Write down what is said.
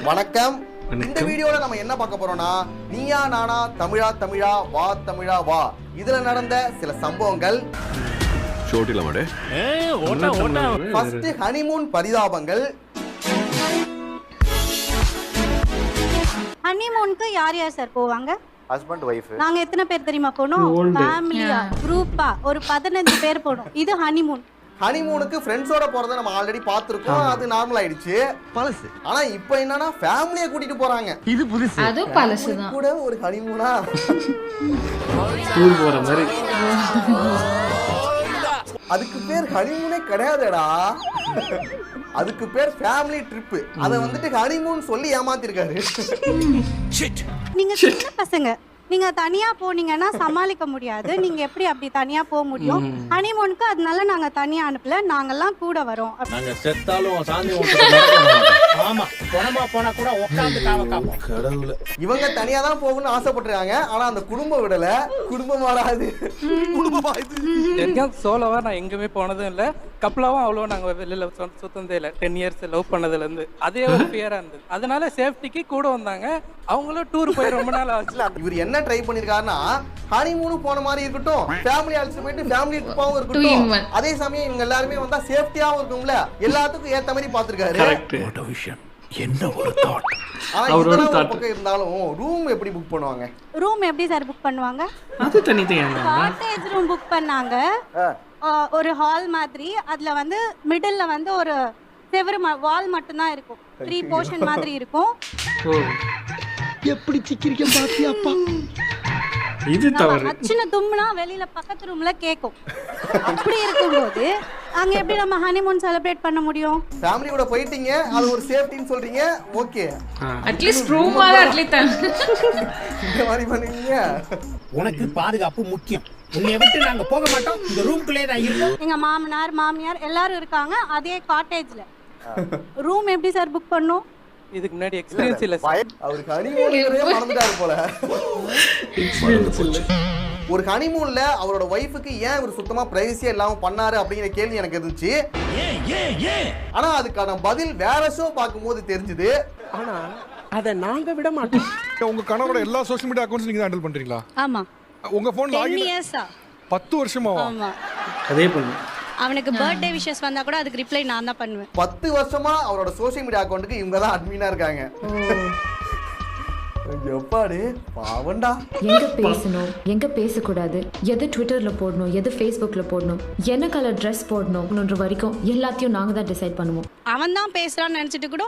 வணக்கம். இந்த வீடியோல நம்ம என்ன பார்க்க போறோம்னா, நீயா நானா தமிழா தமிழா வா தமிழா வா இதுல நடந்த சில சம்பவங்கள். ஃபர்ஸ்ட் ஹனிமூன் பரிதாபங்கள். ஹனிமூனுக்கு யார் யார் சார் போவாங்க? Husband wife. நாங்க எத்தனை பேர் தெரியுமா போனோம்? ஃபேமிலியா குரூப்பா ஒரு 15 பேர் போனோம். இது ஹனிமூன். ஹனிமூனுக்கு ஃப்ரெண்ட்ஸோட போறத நம்ம ஆல்ரெடி பார்த்திருக்கோம். அது நார்மல் ஆயிடுச்சு. பழசு. ஆனா இப்போ என்னன்னா ஃபேமிலியை கூட்டிட்டு போறாங்க. இது புதுசு. அது பழசு தான். கூட ஒரு ஹனிமூனா டூர் போற மாதிரி. அதுக்கு பேர் ஹனிமூனே கிடையாதுடா. அதுக்கு பேர் ஃபேமிலி ட்ரிப். அத வந்துட்டு ஹனிமூன் சொல்லி ஏமாத்திருக்காரு. நீங்க சின்ன பசங்க, நீங்க தனியா போனீங்கன்னா சமாளிக்க முடியாது. நீங்க எப்படி அப்படி தனியா போக முடியும்? ஹனிமூனுக்கு அதனால நாங்க தனியா அனுப்பல, நாங்கெல்லாம் கூட வரோம். நாங்க செத்தாலும் சாந்தி ஆமா போனமா போனா கூட உட்கார்ந்து காப்போம். கடவுளே, இவங்க தனியா தான் போகணும்னு ஆசைப்பட்டிருக்காங்க. ஆனா அந்த குடும்பம் விடல. குடும்பம் வராது. குடும்பமா இது எங்கேயும் சோலோவா நான் எங்கேயுமே போனதும் இல்லை. கப்பலாவும் அவ்வளோ நாங்கள் வெளியில் சுத்தந்தே இல்லை. 10 years லவ் பண்ணதுலேருந்து அதே ஒரு ஃபியராக இருந்தது. அதனால சேஃப்டிக்கு கூட வந்தாங்க. அவங்களும் டூர் போய் ரொம்ப நாள் ஆச்சு. இவர் என்ன ட்ரை பண்ணிருக்காருன்னா, ஹனிமூனு போன மாதிரி இருக்கட்டும், ஃபேமிலி அழைச்சிட்டு போயிட்டு ஃபேமிலி ட்ரிப்பாவும் இருக்கட்டும், அதே சமயம் இவங்க எல்லாருமே வந்தா சேஃப்டியாவும் இருக்கும்ல, எல்லாத்துக்கும் ஏத்த மாதிரி பாத்துருக்காரு. என்ன ஒரு தாட். அவரோட பக்கம் இருந்தாலும் ரூம் எப்படி புக் பண்ணுவாங்க? ரூம் எப்படி சார் புக் பண்ணுவாங்க? அது தனித்தனியா காட்டேஜ் ரூம் புக் பண்ணாங்க. ஒரு ஹால் மாதிரி. அதுல வந்து மிடில்ல வந்து ஒரு செவரு வால் மட்டும் தான் இருக்கும். 3 போர்ஷன் மாதிரி இருக்கும். எப்படி சிக்கிரிக்க பாத்தியாப்பா. இது தவறு. அச்சன தும்னா வெளியில பக்கத்து ரூம்ல கேக்கும். அப்படி இருக்கும்போது அங்க எப்படி நம்ம ஹனிமூன் செலிப்ரேட் பண்ண முடியும்? ஃபேமிலியோட போயிட்டீங்க, அது ஒரு சேஃப்டின்னு சொல்றீங்க. ஓகே, அட்லீஸ்ட் ரூம் மாதிரி அட்லீஸ்ட் இந்த மாதிரி பண்ணுவீங்க. உனக்கு பாதுகாப்பு முக்கியம். உன்னை விட்டு நாங்க போக மாட்டோம். இந்த ரூம்குள்ளே தான் இருக்கோம். எங்க மாமனார் மாமியார் எல்லாரும் இருக்காங்க அதே காட்டேஜ்ல. ரூம் எப்படி சார் புக் பண்ணோம்? இதுக்கு முன்னாடி எக்ஸ்பீரியன்ஸ் இல்லை சார். அவருக்கு ஹனிமூன்லயே மறந்துட்டாரு போல. ஒரு ஹனிமூன்ல அவரோட வைஃபுக்கு ஏன் இவர் சுத்தமா பிரைவசியா இல்லாம பண்ணாரு அப்படிங்கிற கேள்வி எனக்கு இருந்துச்சு. ஆனா அதுக்கான பதில் வேற ஷோ பார்க்கும்போது தெரிஞ்சது. ஆனா அத நாங்க விட மாட்டோம். உங்க கணவரோட எல்லா சோஷியல் மீடியா அக்கவுண்ட்ஸ் நீங்க தான் ஹேண்டில் பண்றீங்களா? ஆமா. உங்க போன் 10 லாகின் இயர்ஸா 10 வருஷமாவா? ஆமா. அதே பண்ணு. அவனுக்கு பர்த்டே விஷஸ் வந்தா கூட அதுக்கு ரிப்ளை நான் தான் பண்ணுவேன். 10 வருஷமா அவரோட சோஷியல் மீடியா அக்கவுண்ட்டுக்கு இவங்க தான் அட்மினா இருக்காங்க. எப்பாடி பாவண்டா. எங்க பேசணும், எங்க பேசக்கூடாது, எது ட்விட்டர்ல போடணும், எது ஃபேஸ்புக்ல போடணும், என்ன கலர் ட்ரெஸ் போடணும்ன்ற வரைக்கும் எல்லாத்தையும் நாங்க தான் டிசைட் பண்ணுவோம். அவன் தான் பேசுறான்னு நினைச்சிட்டு கூட